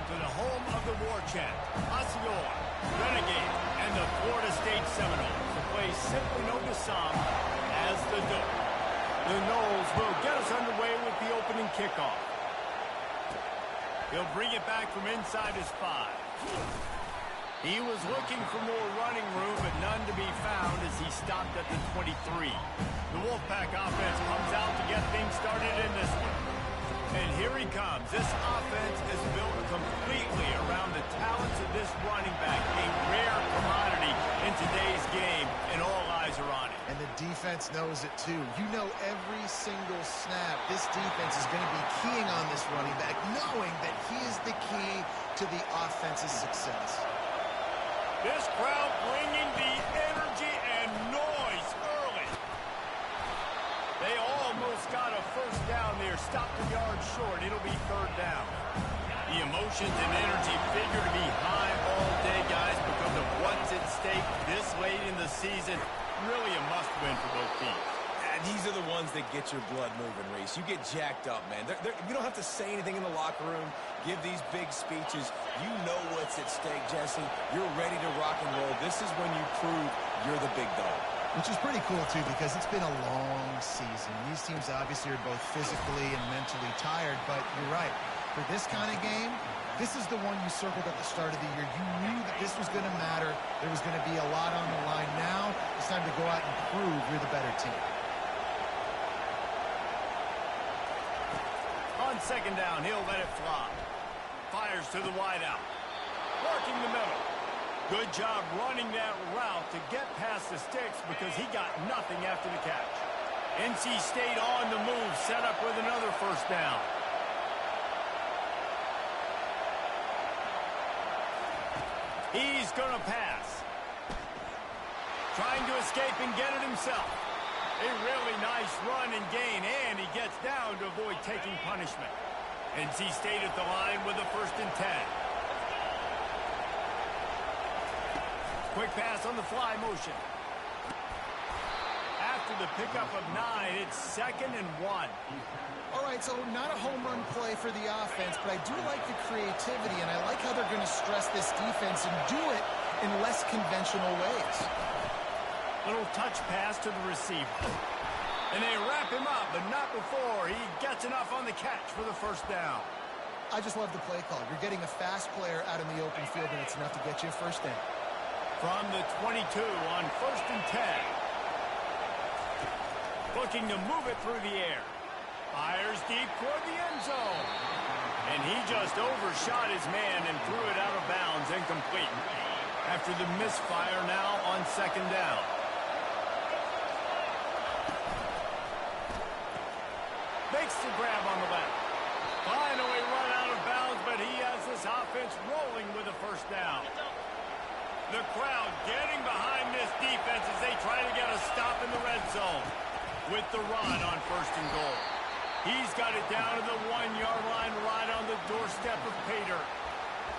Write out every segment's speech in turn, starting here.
to the home of the war chant, Osceola, Renegade, and the Florida State Seminoles, a place simply known to some as the Dome. The Noles will get us underway with the opening kickoff. He'll bring it back from inside his 5. He was looking for more running room, but none to be found as he stopped at the 23. The Wolfpack offense comes out to get things started in this one. And here he comes. This offense is built completely around the talents of this running back, a rare commodity in today's game, and all eyes are on it. And the defense knows it too. You know every single snap this defense is going to be keying on this running back, knowing that he is the key to the offense's success. This crowd bringing the energy and noise early. They almost got a first down there, stopped a yard short. It'll be 3rd down. The emotions and energy figure to be high all day, guys, because of what's at stake this late in the season. Really a must-win for both teams. And these are the ones that get your blood moving, Reese. You get jacked up, man. You don't have to say anything in the locker room, give these big speeches. You know what's at stake, Jesse. You're ready to rock and roll. This is when you prove you're the big dog. Which is pretty cool, too, because it's been a long season. These teams obviously are both physically and mentally tired, but you're right. For this kind of game, this is the one you circled at the start of the year. You knew that this was going to matter. There was going to be a lot on the line. Now it's time to go out and prove you're the better team. On 2nd down, he'll let it fly. Fires to the wideout. Working the middle. Good job running that route to get past the sticks because he got nothing after the catch. NC State on the move, set up with another first down. He's going to pass. Trying to escape and get it himself. A really nice run and gain, and he gets down to avoid taking punishment. NC State at the line with a 1st and 10. Quick pass on the fly motion. After the pickup of 9, it's 2nd and 1. All right, so not a home run play for the offense, but I do like the creativity, and I like how they're going to stress this defense and do it in less conventional ways. Little touch pass to the receiver. And they wrap him up, but not before he gets enough on the catch for the 1st down. I just love the play call. You're getting a fast player out in the open field, and it's enough to get you a 1st down. From the 22 on 1st and 10. Looking to move it through the air. Fires deep toward the end zone. And he just overshot his man and threw it out of bounds, incomplete. After the misfire now on 2nd down. Makes the grab on the left. Finally run out of bounds, but he has this offense rolling with a 1st down. The crowd getting behind this defense as they try to get a stop in the red zone. With the run on 1st and goal. He's got it down to the 1-yard line right on the doorstep of Pater.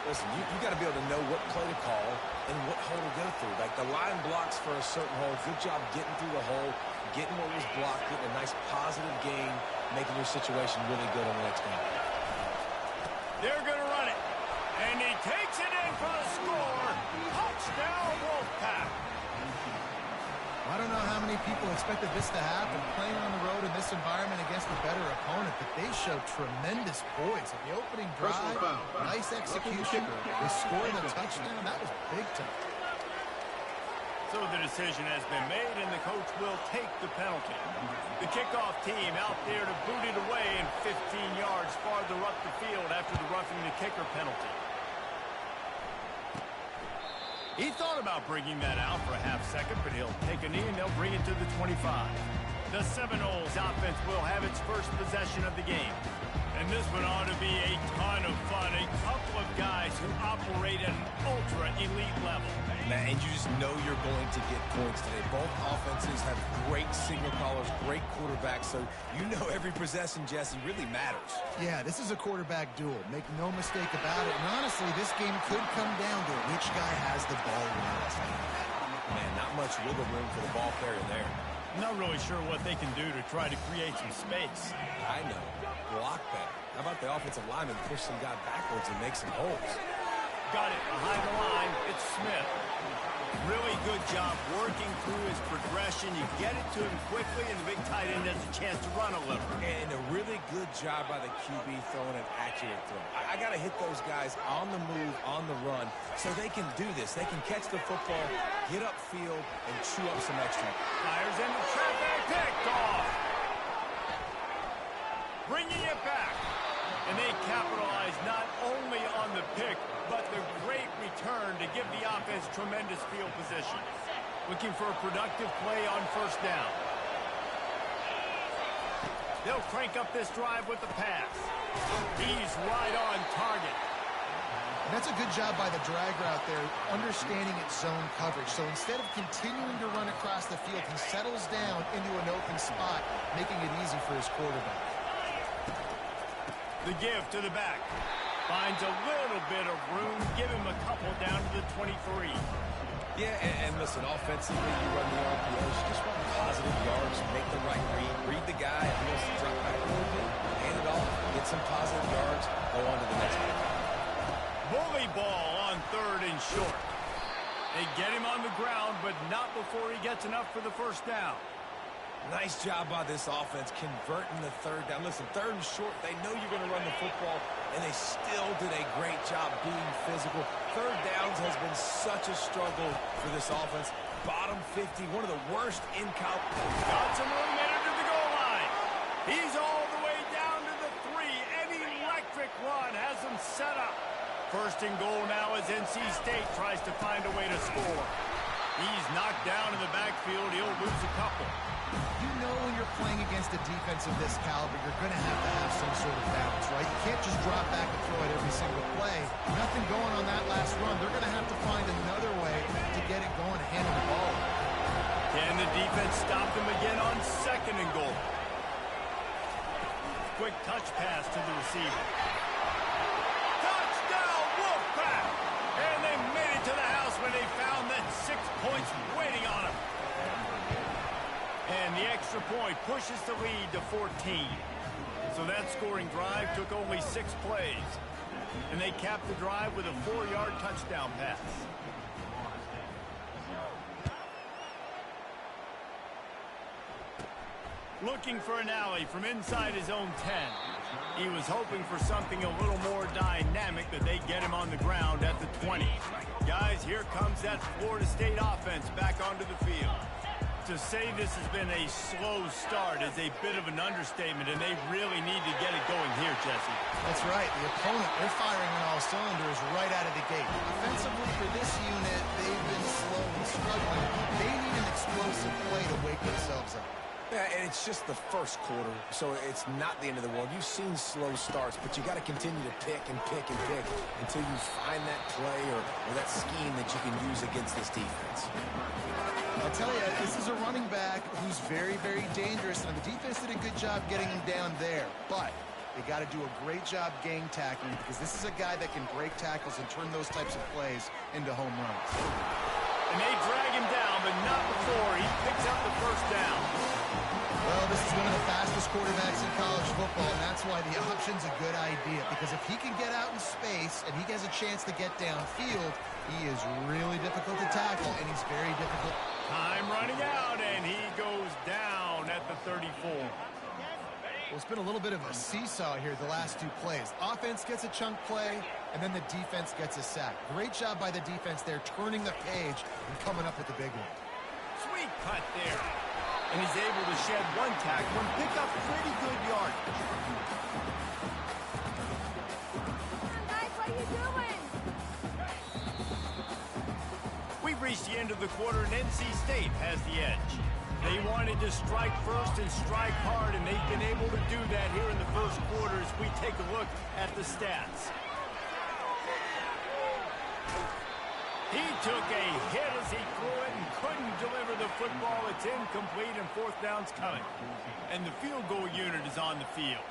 Listen, you got to be able to know what play to call and what hole to go through. Like the line blocks for a certain hole. Good job getting through the hole, getting what was blocked, getting a nice positive gain, making your situation really good on the next game. They're going to run it. And he takes it in for the score. Touchdown, Wolfpack. I don't know how many people expected this to happen, playing on the road in this environment against a better opponent, but they showed tremendous poise. At the opening drive, nice execution. They scored a touchdown. That was big time. So the decision has been made, and the coach will take the penalty. The kickoff team out there to boot it away and 15 yards farther up the field after the roughing the kicker penalty. He thought about bringing that out for a half second, but he'll take a knee and they'll bring it to the 25. The Seminoles offense will have its first possession of the game. And this one ought to be a ton of fun. A couple of guys who operate at an ultra-elite level. And you just know you're going to get points today. Both offenses have great signal callers, great quarterbacks, so you know every possession, Jesse, really matters. Yeah, this is a quarterback duel. Make no mistake about it. And honestly, this game could come down to which guy has the ball last. Man, not much wiggle room for the ball carrier there. I'm not really sure what they can do to try to create some space. I know. Block better. How about the offensive lineman push some guy backwards and make some holes? Got it behind the line. It's Smith. Really good job working through his progression. You get it to him quickly, and the big tight end has a chance to run a little. And a really good job by the QB throwing an accurate throw. I got to hit those guys on the move, on the run, so they can do this. They can catch the football, get upfield, and chew up some extra. Fires into traffic, picked off. Bringing it back. And they capitalize not only on the pick, but the great return to give the offense tremendous field position. Looking for a productive play on first down. They'll crank up this drive with the pass. He's right on target. And that's a good job by the drag route there, understanding its zone coverage. So instead of continuing to run across the field, he settles down into an open spot, making it easy for his quarterback. The give to the back. Finds a little bit of room. Give him a couple down to the 23. Yeah, and listen, offensively, you run the RPOs. You just want positive yards, make the right read the guy, and he'll drop back a little bit, hand it off, get some positive yards, go on to the next play. Bully ball on third and short. They get him on the ground, but not before he gets enough for the first down. Nice job by this offense converting the third down. Listen, third and short, they know you're going to run the football, and they still did a great job being physical. Third downs has been such a struggle for this offense. Bottom 50, one of the worst in college. Got some room headed to the goal line. He's all the way down to the 3. An electric run has him set up. First and goal now as NC State tries to find a way to score. He's knocked down in the backfield. He'll lose a couple. You know when you're playing against a defense of this caliber, you're going to have some sort of balance, right? You can't just drop back and throw it every single play. Nothing going on that last run. They're going to have to find another way to get it going, to handle the ball. Can the defense stop them again on second and goal? Quick touch pass to the receiver. Touchdown, Wolfpack! And they made it to the house when they found that 6 points waiting on them. And the extra point pushes the lead to 14. So that scoring drive took only 6 plays. And they capped the drive with a 4-yard touchdown pass. Looking for an alley from inside his own 10. He was hoping for something a little more dynamic, that they get him on the ground at the 20. Guys, here comes that Florida State offense back onto the field. To say this has been a slow start is a bit of an understatement, and they really need to get it going here, Jesse. That's right. The opponent, they're firing on all cylinders right out of the gate. Offensively for this unit, they've been slow and struggling. They need an explosive play to wake themselves up. Yeah, and it's just the first quarter, so it's not the end of the world. You've seen slow starts, but you got to continue to pick and pick and pick until you find that play or that scheme that you can use against this defense. I'll tell you, this is a running back who's very, very dangerous, and the defense did a good job getting him down there. But they got to do a great job gang tackling, because this is a guy that can break tackles and turn those types of plays into home runs. And they drag him down, but not before he picks up the first down. Well, this is one of the fastest quarterbacks in college football, and that's why the option's a good idea, because if he can get out in space and he has a chance to get downfield, he is really difficult to tackle, and he's very difficult. Time running out, and he goes down at the 34. Well, it's been a little bit of a seesaw here the last 2 plays. Offense gets a chunk play, and then the defense gets a sack. Great job by the defense there, turning the page and coming up with the big one. Sweet cut there. And he's able to shed 1 tackle and pick up pretty good yardage. Guys, what are you doing? We've reached the end of the quarter, and NC State has the edge. They wanted to strike first and strike hard, and they've been able to do that here in the first quarter as we take a look at the stats. He took a hit as he threw it and couldn't deliver the football. It's incomplete, and 4th down's coming. And the field goal unit is on the field.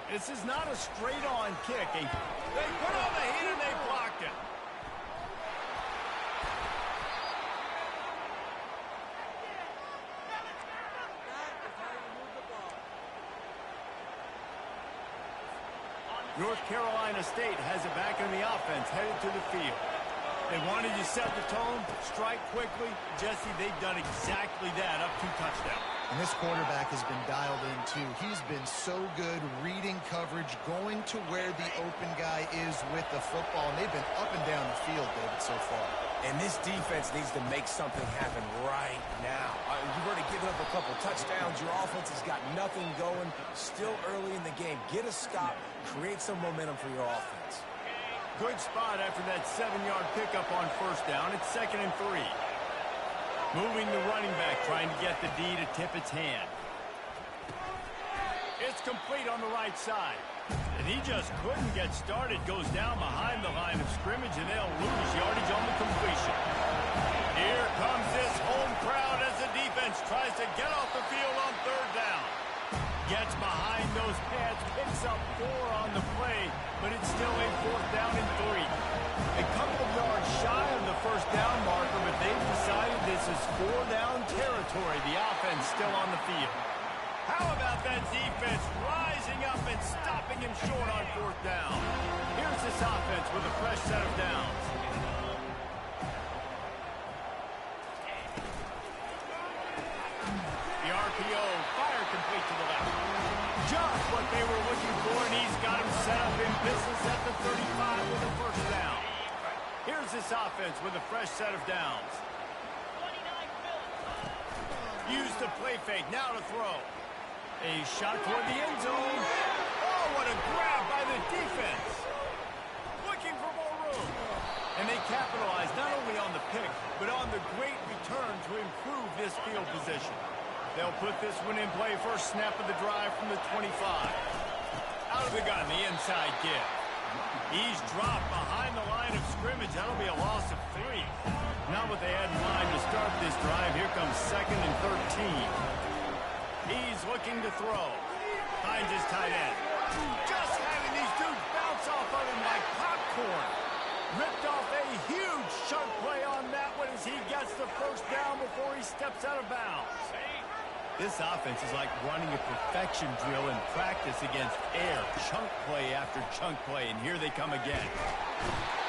This is not a straight-on kick. They put on the heat and they blocked it. North Carolina State has it back on the offense, headed to the field. They wanted to set the tone, strike quickly. Jesse, they've done exactly that, up 2 touchdowns. And this quarterback has been dialed in, too. He's been so good reading coverage, going to where the open guy is with the football. And they've been up and down the field, David, so far. And this defense needs to make something happen right now. You've already given up a couple touchdowns. Your offense has got nothing going. Still early in the game. Get a stop. Create some momentum for your offense. Good spot after that 7-yard pickup on first down. It's 2nd and 3. Moving the running back, trying to get the D to tip its hand. It's complete on the right side. And he just couldn't get started. Goes down behind the line of scrimmage, and they'll lose yardage on the completion. Here comes this home crowd as the defense tries to get off the field on 3rd down. Gets behind those pads, picks up 4 on the play, but it's still a 4th down and 3. A couple of yards shy of the 1st down marker, but they've decided this is 4-down territory. The offense still on the field. How about that defense rising up and stopping him short on 4th down? Here's this offense with a fresh set of downs. The RPO, fire complete to the left. Just what they were looking for, and he's got him set up in business at the 35 with a 1st down. Here's this offense with a fresh set of downs. Used the play fake, now to throw. A shot toward the end zone. Oh, what a grab by the defense. Looking for more room. And they capitalize not only on the pick, but on the great return to improve this field position. They'll put this one in play, first snap of the drive from the 25. Out of the gun, the inside give. He's dropped behind the line of scrimmage. That'll be a loss of 3. Not what they had in mind to start this drive. Here comes 2nd and 13. He's looking to throw. Finds his tight end. Just having these dudes bounce off of him like popcorn. Ripped off a huge chunk play on that one as he gets the 1st down before he steps out of bounds. This offense is like running a perfection drill in practice against air. Chunk play after chunk play, and here they come again.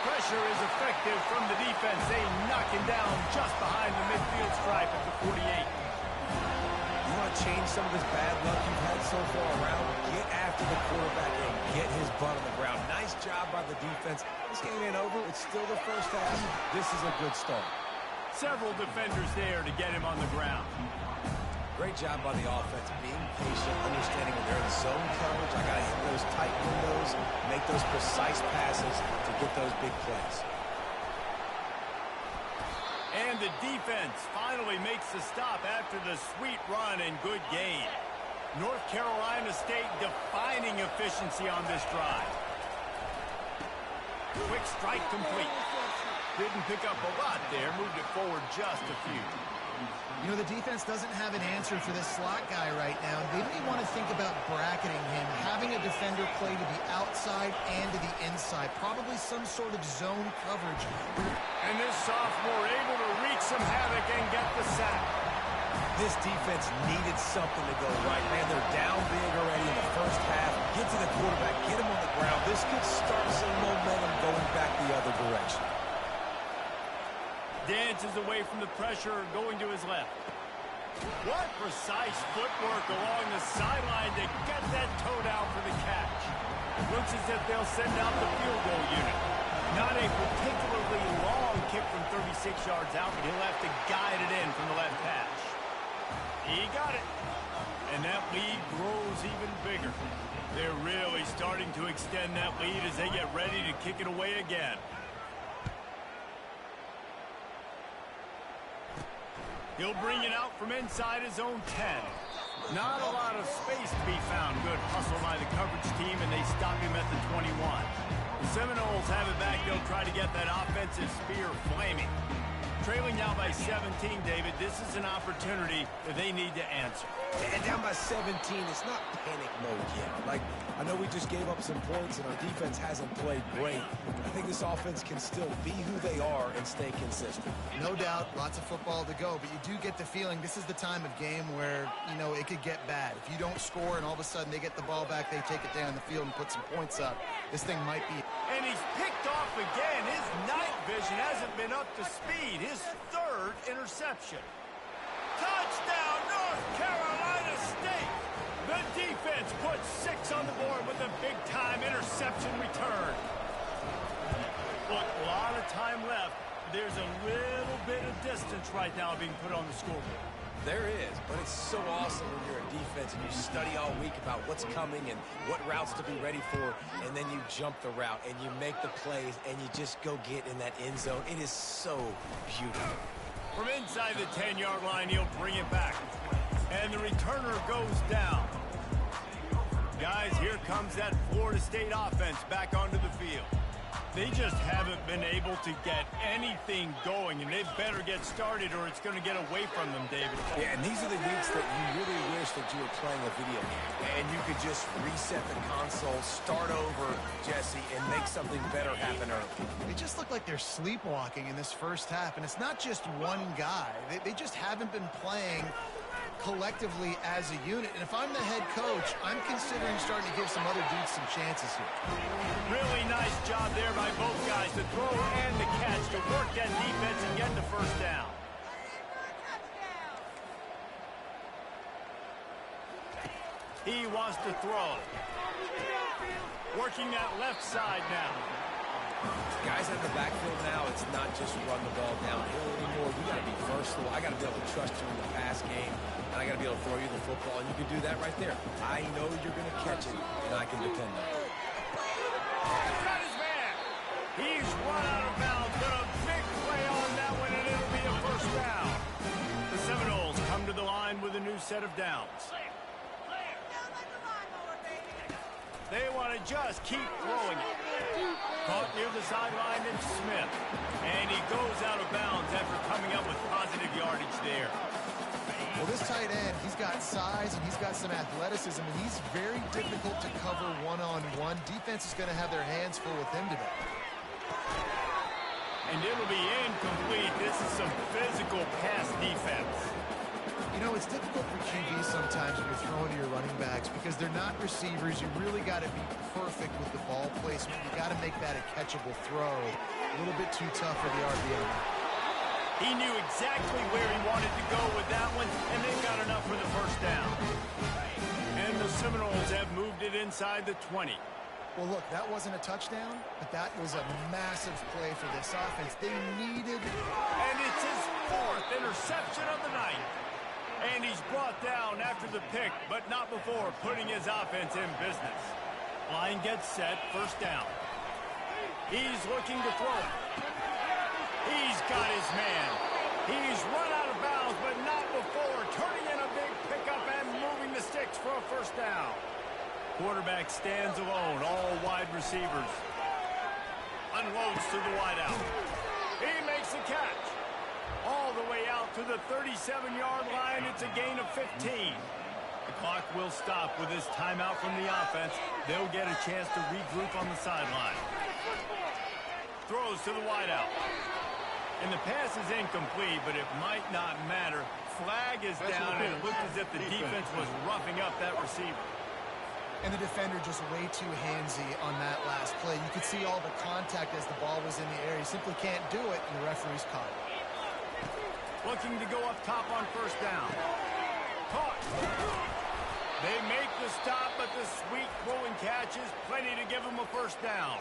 Pressure is effective from the defense. They knock him down just behind the midfield stripe at the 48. You want to change some of this bad luck you've had so far around? Get after the quarterback and get his butt on the ground. Nice job by the defense. This game ain't over. It's still the first half. This is a good start. Several defenders there to get him on the ground. Great job by the offense, being patient, understanding when they're in zone coverage. I got to hit those tight windows, make those precise passes to get those big plays. And the defense finally makes the stop after the sweet run and good gain. North Carolina State defining efficiency on this drive. Quick strike complete. Didn't pick up a lot there, moved it forward just a few. You know, the defense doesn't have an answer for this slot guy right now. They may want to think about bracketing him, having a defender play to the outside and to the inside. Probably some sort of zone coverage. And this sophomore able to wreak some havoc and get the sack. This defense needed something to go right. Man, they're down big already in the first half. Get to the quarterback, get him on the ground. This could start some momentum going back the other direction. Dances away from the pressure, going to his left. What precise footwork along the sideline to get that toe down for the catch. Looks as if they'll send out the field goal unit. Not a particularly long kick from 36 yards out, but he'll have to guide it in from the left hash. He got it. And that lead grows even bigger. They're really starting to extend that lead as they get ready to kick it away again. He'll bring it out from inside his own 10. Not a lot of space to be found. Good hustle by the coverage team, and they stop him at the 21. The Seminoles have it back. They'll try to get that offensive spear flaming. Trailing now by 17, David. This is an opportunity that they need to answer. And down by 17, it's not panic mode yet. Like, I know we just gave up some points and our defense hasn't played great. I think this offense can still be who they are and stay consistent. No doubt, lots of football to go, but you do get the feeling this is the time of game where, you know, it could get bad. If you don't score and all of a sudden they get the ball back, they take it down the field and put some points up, this thing might be... And he's picked off again. His night vision hasn't been up to speed. His third interception. Touchdown, North Carolina State. The defense puts 6 on the board with a big-time interception return. Look, a lot of time left. There's a little bit of distance right now being put on the scoreboard. There is, but it's so awesome when you're a defense and you study all week about what's coming and what routes to be ready for, and then you jump the route and you make the plays and you just go get in that end zone. It is so beautiful. From inside the 10-yard line, he'll bring it back. And the returner goes down. Guys, here comes that Florida State offense back onto the field. They just haven't been able to get anything going, and they better get started or it's going to get away from them, David. Yeah, and these are the weeks that you really wish that you were playing a video game, and you could just reset the console, start over, Jesse, and make something better happen early. They just look like they're sleepwalking in this first half, and it's not just one guy. They just haven't been playing collectively as a unit. And if I'm the head coach, I'm considering starting to give some other dudes some chances here. Really nice job there by both guys, the throw and the catch, to work that defense and get the first down. He wants to throw. Working that left side now. Guys in the backfield now, it's not just run the ball downhill anymore. You got to be versatile. I got to be able to trust you in the pass game, and I got to be able to throw you the football, and you can do that right there. I know you're going to catch it, and I can depend on it. He's got his man. He's run out of bounds, but a big play on that one, and it'll be a first down. The Seminoles come to the line with a new set of downs. They want to just keep throwing it. Caught near the sideline, and Smith. And he goes out of bounds after coming up with positive yardage there. Well, this tight end, he's got size and he's got some athleticism, and he's very difficult to cover one-on-one. Defense is going to have their hands full with him today. And it'll be incomplete. This is some physical pass defense. You know, it's difficult for QB sometimes when you're throwing to your running backs because they're not receivers. You really got to be perfect with the ball placement. You got to make that a catchable throw. A little bit too tough for the RBI. He knew exactly where he wanted to go with that one, and they got enough for the first down. And the Seminoles have moved it inside the 20. Well, look, that wasn't a touchdown, but that was a massive play for this offense. They needed... And it's his 4th interception of the night. And he's brought down after the pick, but not before putting his offense in business. Line gets set, first down. He's looking to throw. He's got his man. He's run out of bounds, but not before turning in a big pickup and moving the sticks for a first down. Quarterback stands alone, all wide receivers. Unloads to the wideout. He makes the catch. All the way out to the 37-yard line. It's a gain of 15. The clock will stop with this timeout from the offense. They'll get a chance to regroup on the sideline. Throws to the wideout. And the pass is incomplete, but it might not matter. Flag is down, and it looked as if the defense was roughing up that receiver. And the defender just way too handsy on that last play. You could see all the contact as the ball was in the air. He simply can't do it, and the referee's caught it. Looking to go up top on first down. Caught. They make the stop, but the sweet throwing catch is plenty to give them a first down.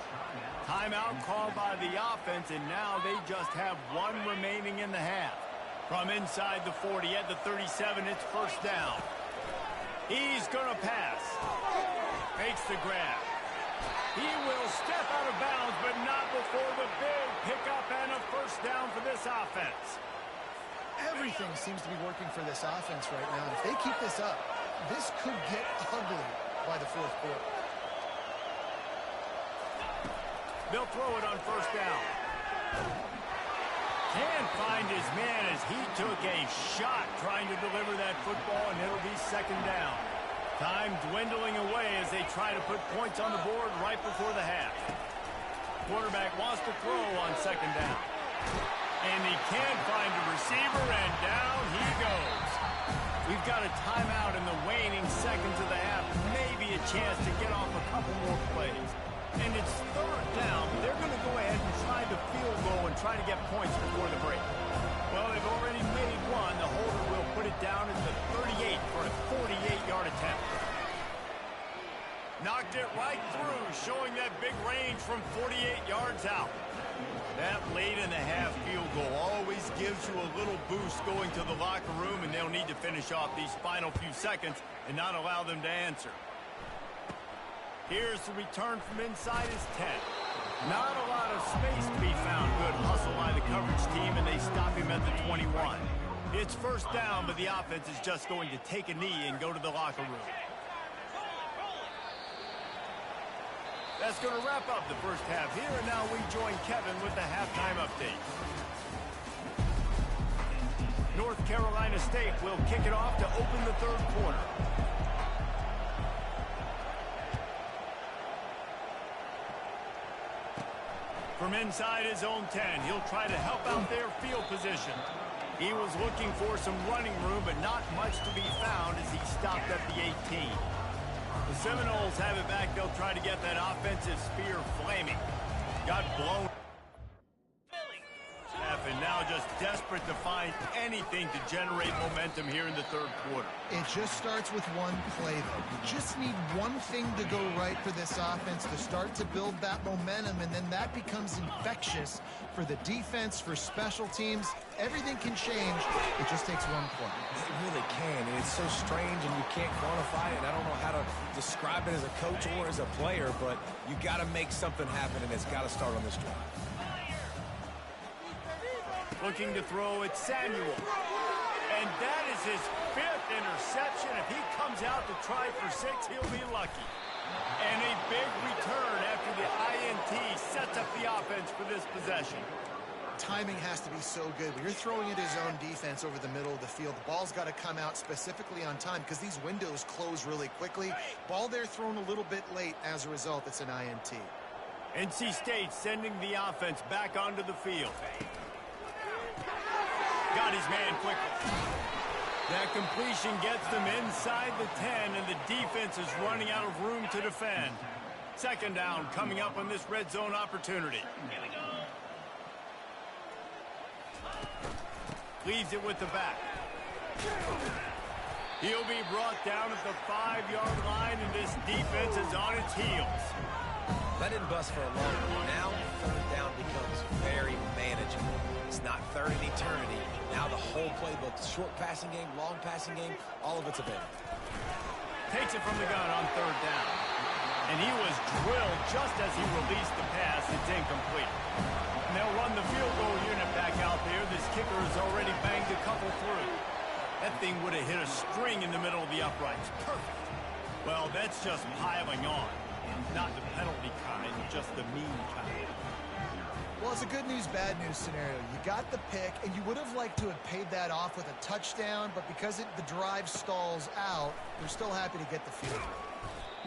Timeout called by the offense, and now they just have one remaining in the half. From inside the 40 at the 37, it's first down. He's going to pass. Makes the grab. He will step out of bounds, but not before the big pickup and a first down for this offense. Everything seems to be working for this offense right now. If they keep this up, this could get ugly by the fourth quarter. They'll throw it on first down. Can't find his man as he took a shot trying to deliver that football, and it'll be second down. Time dwindling away as they try to put points on the board right before the half. Quarterback wants to throw on second down. And he can't find a receiver, and down he goes. We've got a timeout in the waning seconds of the half. Maybe a chance to get off a couple more plays. And it's third down, but they're going to go ahead and try the field goal and try to get points before the break. Well, they've already made one. The holder will put it down at the 38 for a 48-yard attempt. Knocked it right through, showing that big range from 48 yards out. That late in the half field goal always gives you a little boost going to the locker room, and they'll need to finish off these final few seconds and not allow them to answer. Here's the return from inside his 10. Not a lot of space to be found. Good hustle by the coverage team, and they stop him at the 21. It's first down, but the offense is just going to take a knee and go to the locker room. That's going to wrap up the first half here, and now we join Kevin with the halftime update. North Carolina State will kick it off to open the third quarter. From inside his own 10, he'll try to help out their field position. He was looking for some running room, but not much to be found as he stopped at the 18. The Seminoles have it back. They'll try to get that offensive spear flaming. Got blown. And now just desperate to find anything to generate momentum here in the third quarter. It just starts with one play, though. You just need one thing to go right for this offense to start to build that momentum, and then that becomes infectious for the defense, for special teams. Everything can change. It just takes one play. It really can, and it's so strange, and you can't quantify it. I don't know how to describe it as a coach or as a player, but you got to make something happen, and it's got to start on this drive. Looking to throw at Samuel. And that is his 5th interception. If he comes out to try for 6, he'll be lucky. And a big return after the INT sets up the offense for this possession. Timing has to be so good. When you're throwing at his own defense over the middle of the field, the ball's got to come out specifically on time because these windows close really quickly. Ball there thrown a little bit late. As a result, it's an INT. NC State sending the offense back onto the field. Got his man quickly. That completion gets them inside the 10, and the defense is running out of room to defend. Second down coming up on this red zone opportunity. Leaves it with the back. He'll be brought down at the 5-yard line, and this defense is on its heels. That didn't bust for a long time. Now, third down becomes very manageable. It's not third in eternity. Now the whole playbook, short passing game, long passing game, all of it's available. Takes it from the gun on third down. And he was drilled just as he released the pass. It's incomplete. And they'll run the field goal unit back out there. This kicker has already banged a couple through. That thing would have hit a string in the middle of the uprights. Perfect. Well, that's just piling on. Not the penalty kind, just the mean kind. Well, it's a good news, bad news scenario. You got the pick, and you would have liked to have paid that off with a touchdown, but because the drive stalls out, they're still happy to get the field.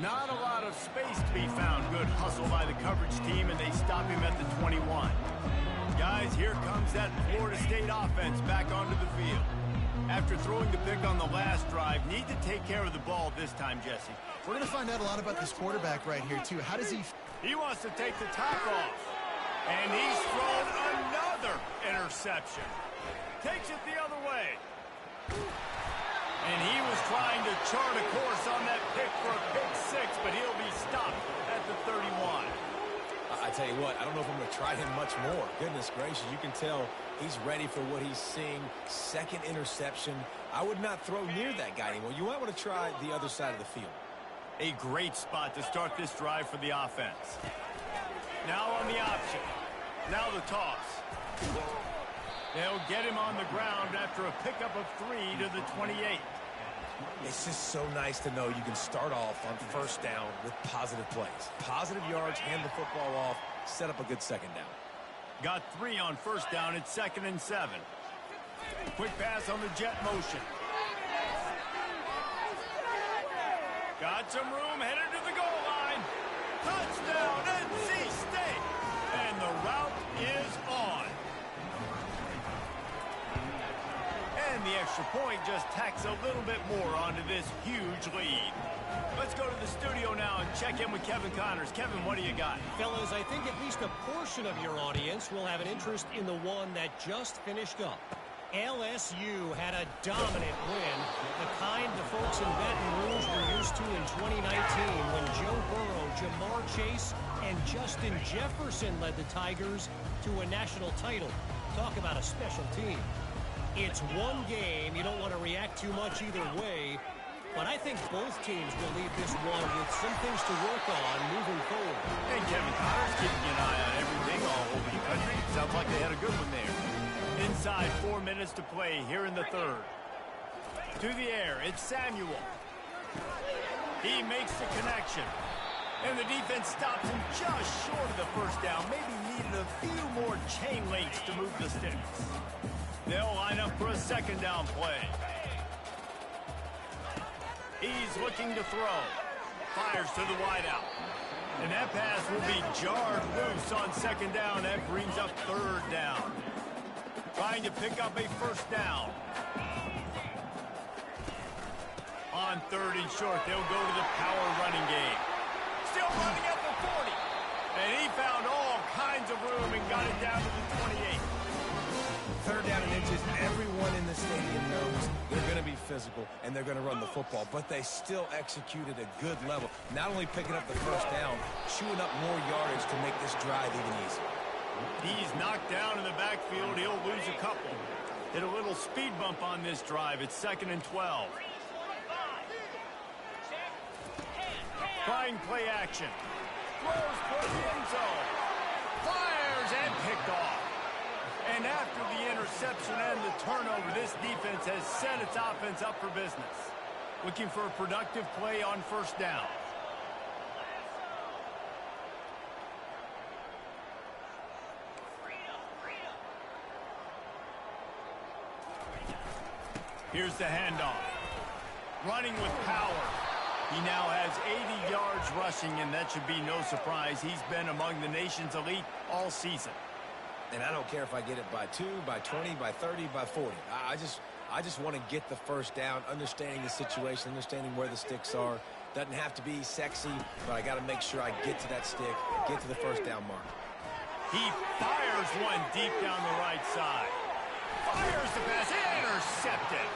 Not a lot of space to be found. Good hustle by the coverage team, and they stop him at the 21. Guys, here comes that Florida State offense back onto the field. After throwing the pick on the last drive, need to take care of the ball this time, Jesse. We're going to find out a lot about this quarterback right here, too. How does he... He wants to take the top off. And he's thrown another interception. Takes it the other way. And he was trying to chart a course on that pick for a pick 6, but he'll be stopped at the 31. I tell you what, I don't know if I'm going to try him much more. Goodness gracious, you can tell he's ready for what he's seeing. Second interception. I would not throw near that guy anymore. You might want to try the other side of the field. A great spot to start this drive for the offense. Now on the option. Now the toss. They'll get him on the ground after a pickup of 3 to the 28. It's just so nice to know you can start off on first down with positive plays. Positive yards, hand the football off, set up a good second down. Got 3 on first down. It's 2nd and 7. Quick pass on the jet motion. Got some room, headed to the goal line. Touchdown, NC State. And the route is on. And the extra point just tacks a little bit more onto this huge lead. Let's go to the studio now and check in with Kevin Connors. Kevin, what do you got? Fellas, I think at least a portion of your audience will have an interest in the one that just finished up. LSU had a dominant win, the kind the folks in Baton Rouge were used to in 2019 when Joe Burrow, Jamar Chase, and Justin Jefferson led the Tigers to a national title. Talk about a special team. It's one game. You don't want to react too much either way. But I think both teams will leave this one with some things to work on moving forward. And Kevin Connors keeping an eye on everything all over the country. Sounds like they had a good one there. Inside 4 minutes to play here in the third. To the air, it's Samuel. He makes the connection. And the defense stops him just short of the first down. Maybe needed a few more chain links to move the sticks. They'll line up for a 2nd down play. He's looking to throw. Fires to the wideout. And that pass will be jarred loose on 2nd down. That brings up 3rd down. Trying to pick up a first down. On 3rd and short, they'll go to the power running game. Still running at the 40. And he found all kinds of room and got it down to the 28. 3rd down and inches. Everyone in the stadium knows they're going to be physical and they're going to run the football, but they still executed a good level. Not only picking up the first down, chewing up more yardage to make this drive even easier. He's knocked down in the backfield. He'll lose a couple. Hit a little speed bump on this drive. It's 2nd and 12. Trying play action. Throws for the end zone. Fires and picked off. And after the interception and the turnover, this defense has set its offense up for business. Looking for a productive play on first down. Here's the handoff. Running with power. He now has 80 yards rushing, and that should be no surprise. He's been among the nation's elite all season. And I don't care if I get it by 2, by 20, by 30, by 40. I just want to get the first down, understanding the situation, understanding where the sticks are. Doesn't have to be sexy, but I got to make sure I get to that stick, get to the first down mark. He fires one deep down the right side. Fires the pass, intercepted.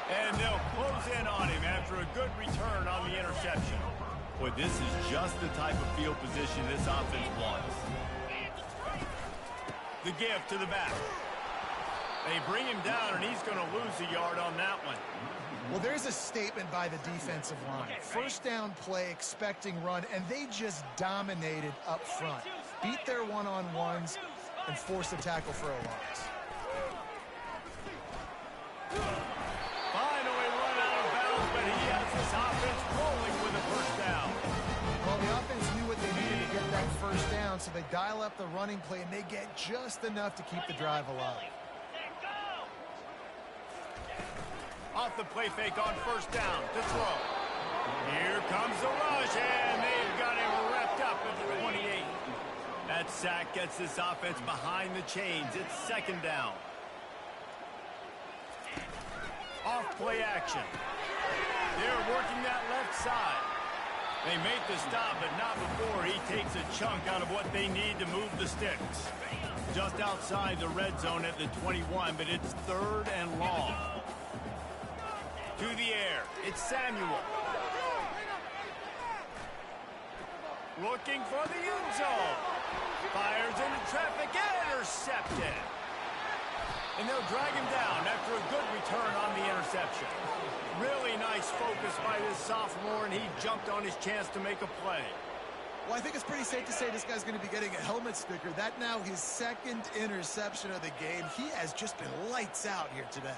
And they'll close in on him after a good return on the interception. Boy, this is just the type of field position this offense wants. The give to the back. They bring him down, and he's going to lose a yard on that one. Well, there's a statement by the defensive line. First down play, expecting run, and they just dominated up front. Beat their one-on-ones and forced a tackle for a loss. Finally run out of bounds, but he has this offense rolling with a first down. Well, the offense knew what they needed to get that first down, so they dial up the running play, and they get just enough to keep the drive alive. Off the play fake on first down to throw. Here comes the rush, and they've got him wrapped up at the 28. That sack gets this offense behind the chains. It's 2nd down. Off play action. They're working that left side. They make the stop, but not before he takes a chunk out of what they need to move the sticks. Just outside the red zone at the 21, but it's 3rd and long. To the air, it's Samuel. Looking for the end zone. Fires into traffic, intercepted. And they'll drag him down after a good return on the interception. Really nice focus by this sophomore, and he jumped on his chance to make a play. Well, I think it's pretty safe to say this guy's going to be getting a helmet sticker. That now his 2nd interception of the game. He has just been lights out here today.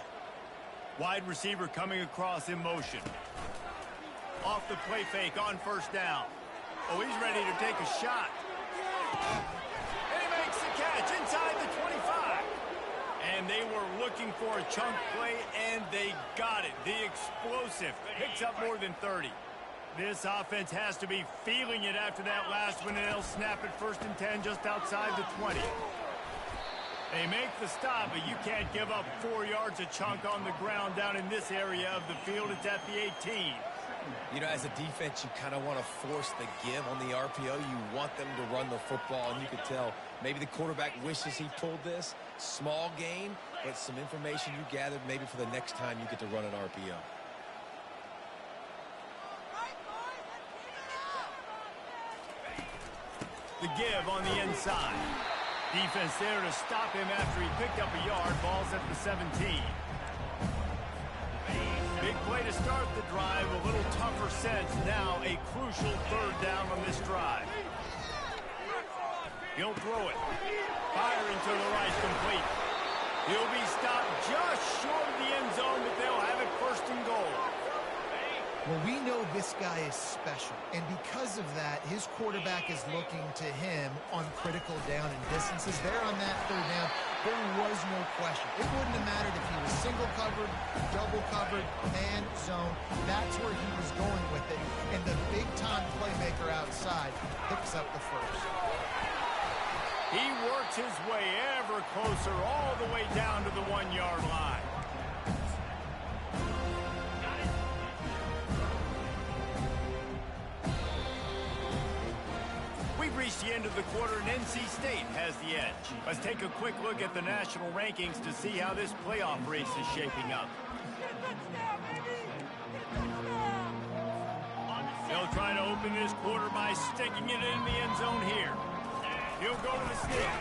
Wide receiver coming across in motion. Off the play fake on first down. Oh, he's ready to take a shot. And he makes the catch inside looking for a chunk play, and they got it. The explosive picks up more than 30. This offense has to be feeling it after that last one, and they'll snap it 1st and 10 just outside the 20. They make the stop, but you can't give up 4 yards a chunk on the ground down in this area of the field. It's at the 18. You know, as a defense, you kind of want to force the give on the RPO. You want them to run the football, and you could tell maybe the quarterback wishes he pulled this. Small gain, but some information you gathered maybe for the next time you get to run an RPO. The give on the inside. Defense there to stop him after he picked up a yard. Ball's at the 17. Big play to start the drive. A little tougher sense. Now a crucial 3rd down on this drive. He'll throw it. Firing to the right, complete. He'll be stopped just short of the end zone, but they'll have it 1st and goal. Well, we know this guy is special, and because of that, his quarterback is looking to him on critical down and distances. There on that 3rd down, there was no question. It wouldn't have mattered if he was single covered, double covered, man, zone. That's where he was going with it, and the big-time playmaker outside picks up the 1st. He works his way ever closer all the way down to the 1-yard line. We've reached the end of the quarter, and NC State has the edge. Let's take a quick look at the national rankings to see how this playoff race is shaping up. They'll try to open this quarter by sticking it in the end zone here. He'll go to the sneak.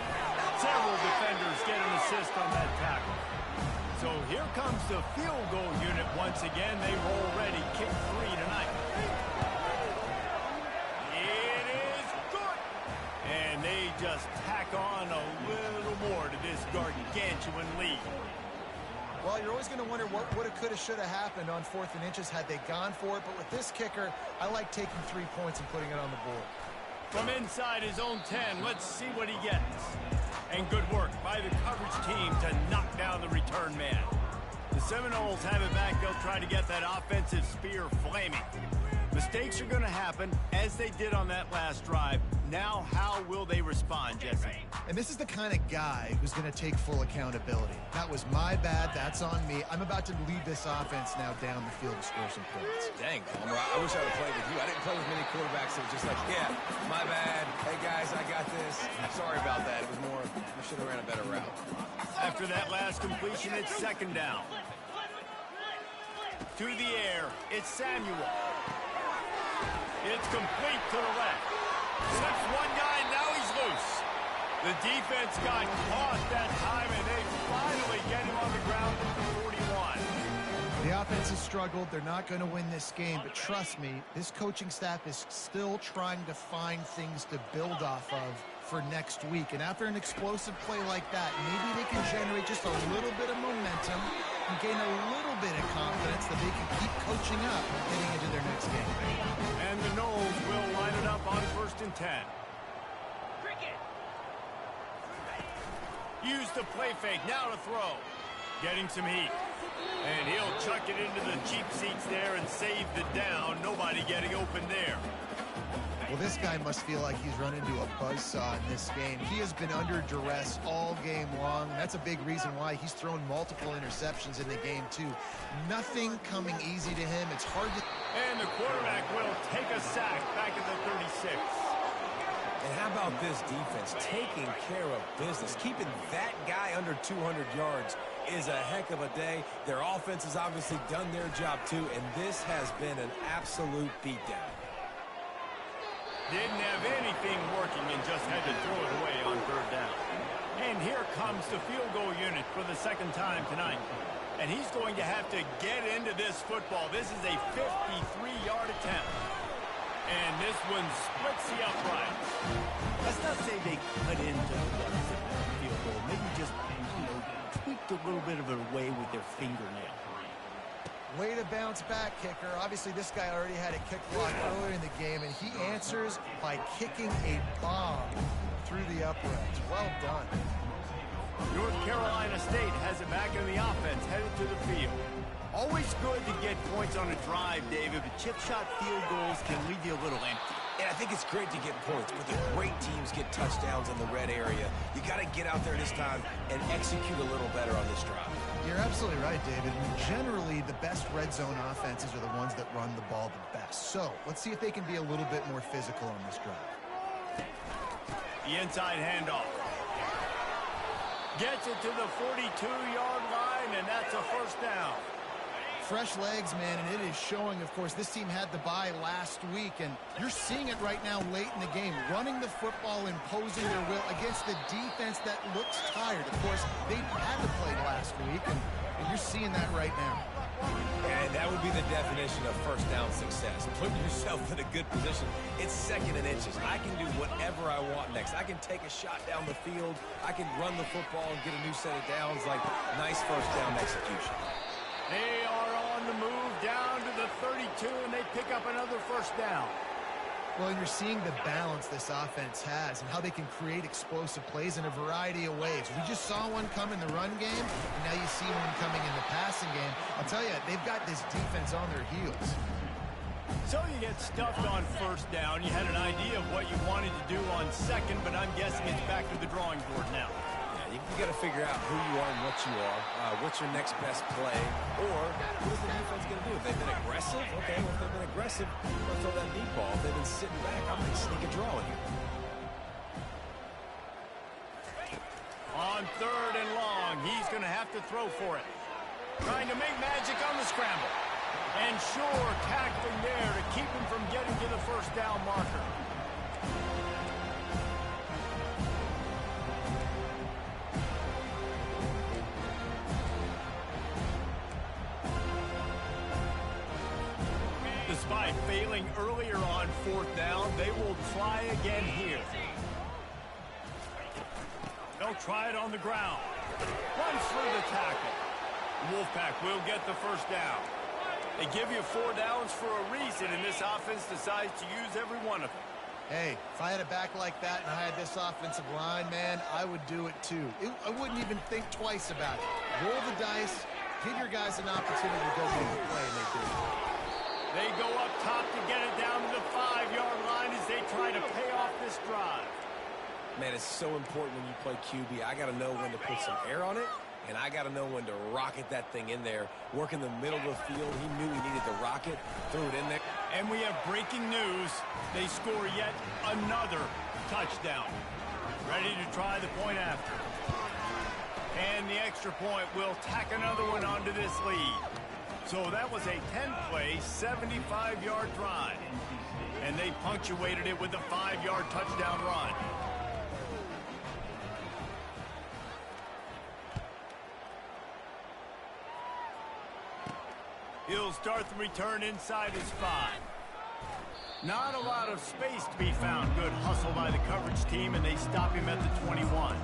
Several defenders get an assist on that tackle. So here comes the field goal unit once again. They roll ready. Kick 3 tonight. It is good. And they just tack on a little more to this gargantuan lead. Well, you're always going to wonder what woulda, coulda, shoulda happened on 4th and inches had they gone for it. But with this kicker, I like taking 3 points and putting it on the board. From inside his own 10, let's see what he gets. And good work by the coverage team to knock down the return man. The Seminoles have it back. They'll try to get that offensive spear flaming. Mistakes are going to happen, as they did on that last drive. Now, how will they respond, Jesse? And this is the kind of guy who's going to take full accountability. That was my bad. That's on me. I'm about to lead this offense now down the field to score some points. Dang, Palmer, I wish I would have played with you. I didn't play with many quarterbacks that were just like, yeah, my bad. Hey, guys, I got this. Sorry about that. It was more, I should have ran a better route. After that last completion, it's 2nd down. To the air, it's Samuel. It's complete to the left. Slips one guy, now he's loose. The defense got caught that time, and they finally get him on the ground at the 41. The offense has struggled. They're not going to win this game, but trust me, this coaching staff is still trying to find things to build off of for next week. And after an explosive play like that, maybe they can generate just a little bit of momentum and gain a little bit of confidence that they can keep coaching up heading into their next game. And the Noles will line it up on 1st and 10. Use the play fake, now to throw. Getting some heat. And he'll chuck it into the cheap seats there and save the down. Nobody getting open there. Well, this guy must feel like he's run into a buzzsaw in this game. He has been under duress all game long. That's a big reason why he's thrown multiple interceptions in the game, too. Nothing coming easy to him. It's hard to... And the quarterback will take a sack back at the 36. And how about this defense taking care of business? Keeping that guy under 200 yards is a heck of a day. Their offense has obviously done their job, too, and this has been an absolute beatdown. Didn't have anything working and just had to throw it away on 3rd down. And here comes the field goal unit for the 2nd time tonight. And he's going to have to get into this football. This is a 53-yard attempt. And this one splits the uprights. Let's not say they cut into the field goal. Maybe just, tweaked a little bit of it away with their fingernail. Way to bounce back, kicker. Obviously, this guy already had a kick block earlier in the game, and he answers by kicking a bomb through the uprights. Well done. North Carolina State has it back in the offense, headed to the field. Always good to get points on a drive, David, but chip shot field goals can leave you a little empty. And I think it's great to get points, but the great teams get touchdowns in the red area. You got to get out there this time and execute a little better on this drive. You're absolutely right, David. Generally, the best red zone offenses are the ones that run the ball the best. So let's see if they can be a little bit more physical on this drive. The inside handoff. Gets it to the 42-yard line, and that's a first down. Fresh legs, man, and it is showing, of course, this team had the bye last week, and you're seeing it right now late in the game, running the football, imposing their will against the defense that looks tired. Of course, they had to play last week, and you're seeing that right now. And that would be the definition of first down success. Putting yourself in a good position. It's second and inches. I can do whatever I want next. I can take a shot down the field. I can run the football and get a new set of downs. Like, nice first down execution. They are on the move down to the 32, and they pick up another first down. Well, you're seeing the balance this offense has and how they can create explosive plays in a variety of ways. We just saw one come in the run game, and now you see one coming in the passing game. I'll tell you, they've got this defense on their heels. So you get stuffed on first down. You had an idea of what you wanted to do on second, but I'm guessing it's back to the drawing board now. You got to figure out who you are and what you are. What's your next best play? Or what is the defense going to do? If they've been aggressive, okay, well, if they've been aggressive, I'm going to throw that deep ball. If they've been sitting back, I'm going to sneak a draw in here. On third and long, he's going to have to throw for it. Trying to make magic on the scramble. And sure, tackling there to keep him from getting to the first down marker. Despite failing earlier on fourth down, they will try again here. They'll try it on the ground. Runs through the tackle. Wolfpack will get the first down. They give you 4 downs for a reason, and this offense decides to use every one of them. Hey, if I had a back like that and I had this offensive line, man, I would do it too. I wouldn't even think twice about it. Roll the dice, give your guys an opportunity to go make the play, and they do. They go up top to get it down to the 5-yard line as they try to pay off this drive. Man, it's so important when you play QB. I got to know when to put some air on it, and I got to know when to rocket that thing in there. Work in the middle of the field. He knew he needed to rocket, threw it in there. And we have breaking news. They score yet another touchdown. Ready to try the point after. And the extra point will tack another one onto this lead. So that was a 10-play, 75-yard drive. And they punctuated it with a 5-yard touchdown run. He'll start the return inside his 5. Not a lot of space to be found. Good hustle by the coverage team, and they stop him at the 21.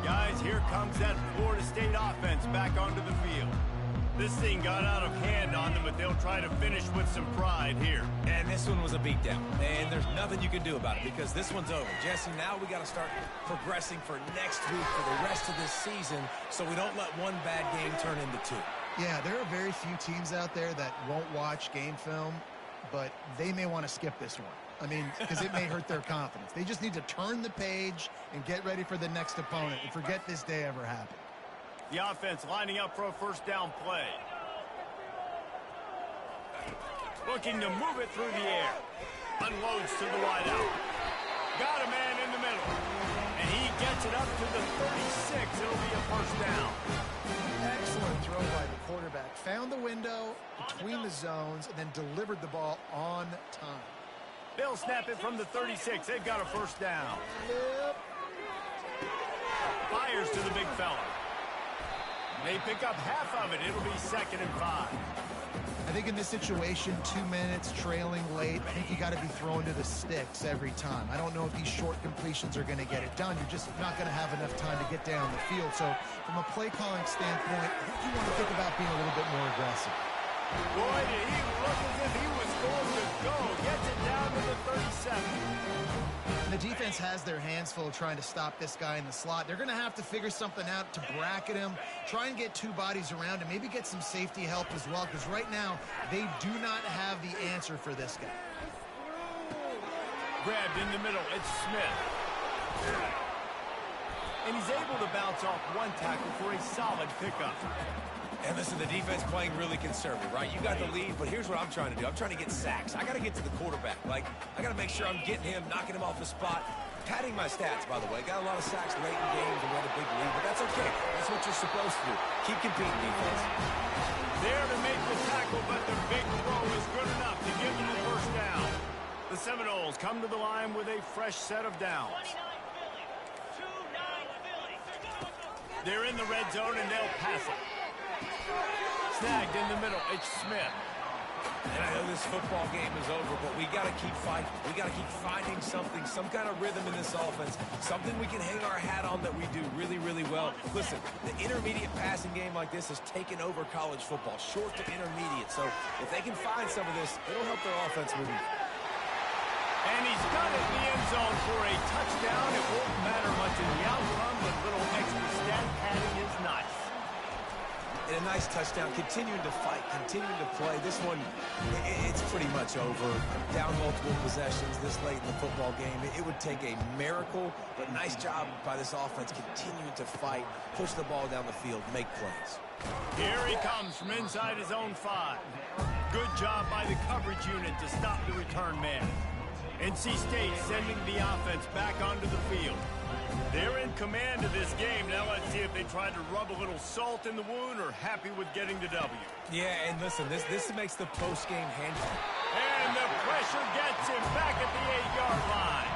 Guys, here comes that Florida State offense back onto the field. This thing got out of hand on them, but they'll try to finish with some pride here. And this one was a beatdown. And there's nothing you can do about it because this one's over. Jesse, now we got to start progressing for next week for the rest of this season so we don't let one bad game turn into 2. Yeah, there are very few teams out there that won't watch game film, but they may want to skip this one. I mean, because it may hurt their confidence. They just need to turn the page and get ready for the next opponent and forget this day ever happened. The offense lining up for a first down play. Looking to move it through the air. Unloads to the wide out. Got a man in the middle. And he gets it up to the 36. It'll be a first down. Excellent throw by the quarterback. Found the window between the zones and then delivered the ball on time. They'll snap it from the 36. They've got a first down. Yep. Fires to the big fella. They pick up half of it. It'll be 2nd and 5. I think in this situation, 2 minutes, trailing late, I think you got to be thrown to the sticks every time. I don't know if these short completions are going to get it done. You're just not going to have enough time to get down the field. So from a play calling standpoint, I think you want to think about being a little bit more aggressive. Boy, did he look as if he was going to go. Gets it down to the 37. The defense has their hands full trying to stop this guy in the slot. They're going to have to figure something out to bracket him, try and get two bodies around him, maybe get some safety help as well, because right now they do not have the answer for this guy. Grabbed in the middle, it's Smith. And he's able to bounce off one tackle for a solid pickup. And listen, the defense playing really conservative, right? You got the lead, but here's what I'm trying to do. I'm trying to get sacks. I got to get to the quarterback. Like, I got to make sure I'm getting him, knocking him off the spot. Padding my stats, by the way. Got a lot of sacks late in games and we had a big lead, but that's okay. That's what you're supposed to do. Keep competing, defense. There to make the tackle, but the big throw is good enough to give them the first down. The Seminoles come to the line with a fresh set of downs. They're in the red zone and they'll pass it. Snagged in the middle, it's Smith. And I know this football game is over, but we got to keep fighting. We got to keep finding something, some kind of rhythm in this offense, something we can hang our hat on that we do really, really well. Listen, the intermediate passing game like this has taken over college football, short to intermediate. So if they can find some of this, it'll help their offense move. And he's got it in the end zone for a touchdown. It won't matter much in the outcome, but a little extra stat padding is nice. And a nice touchdown, continuing to fight, continuing to play. This one, it's pretty much over. Down multiple possessions this late in the football game. It would take a miracle, but nice job by this offense continuing to fight, push the ball down the field, make plays. Here he comes from inside his own 5. Good job by the coverage unit to stop the return man. NC State sending the offense back onto the field. They're in command of this game. Now let's see if they try to rub a little salt in the wound or happy with getting the W. Yeah, and listen, this makes the post-game handshake. And the pressure gets him back at the 8-yard line.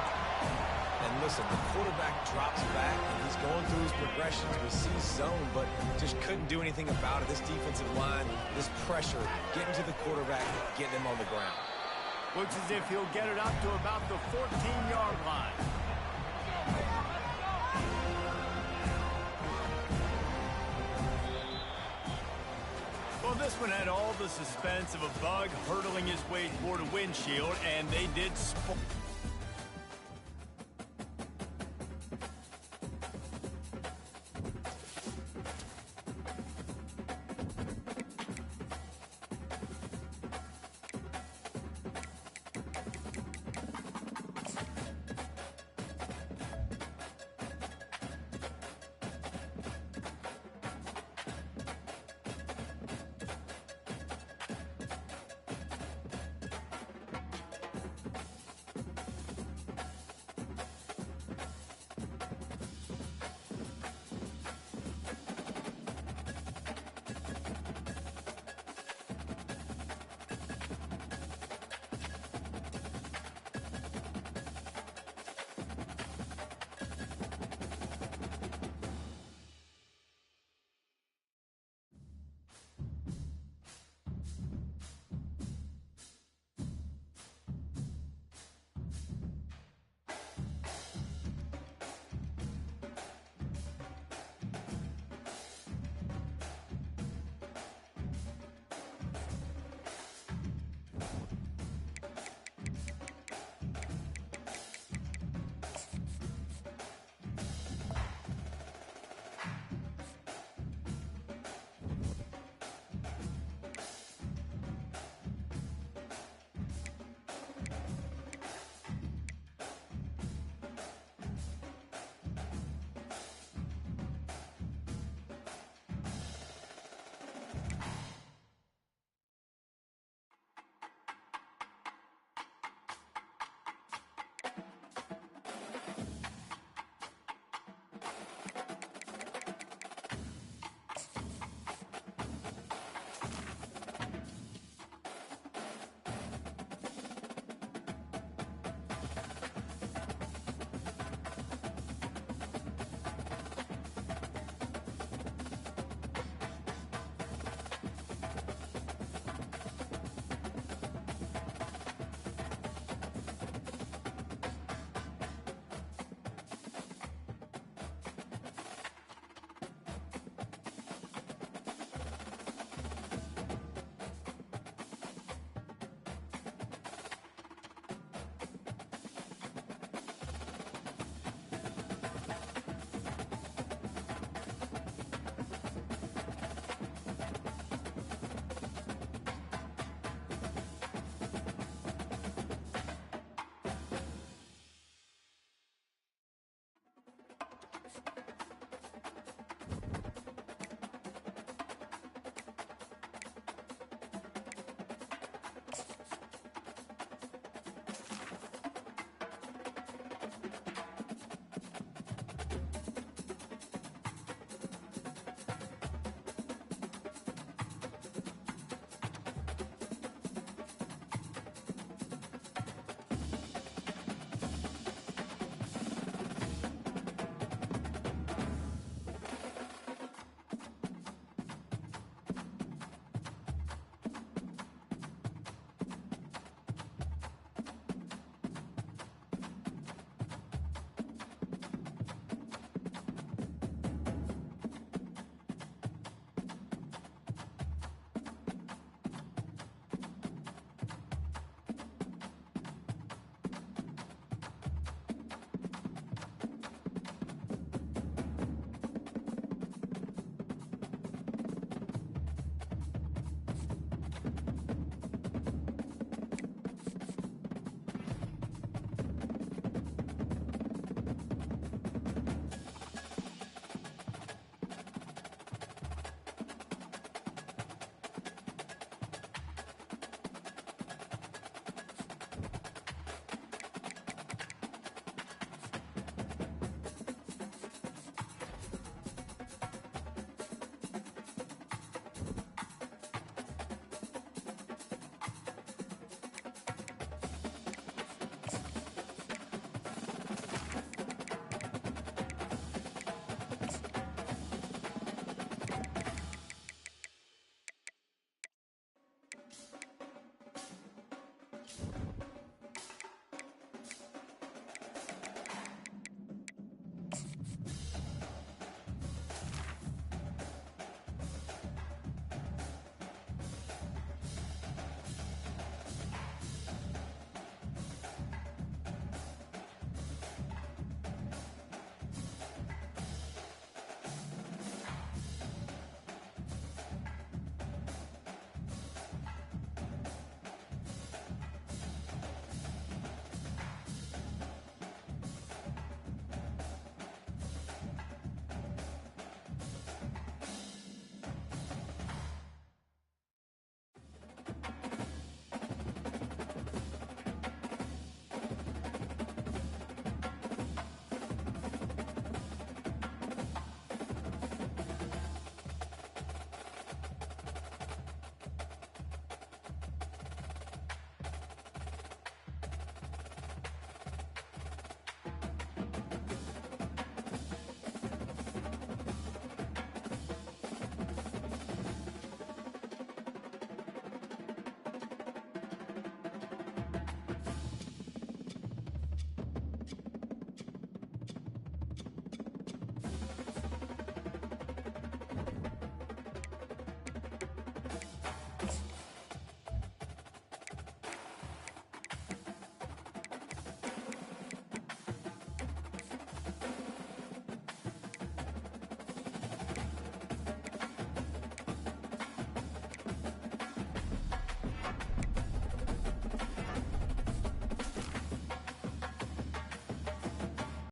And listen, the quarterback drops back, and he's going through his progressions. We see zone, but just couldn't do anything about it. This defensive line, this pressure, getting to the quarterback, getting him on the ground. Looks as if he'll get it up to about the 14-yard line. Well, this one had all the suspense of a bug hurtling his way toward a windshield, and they did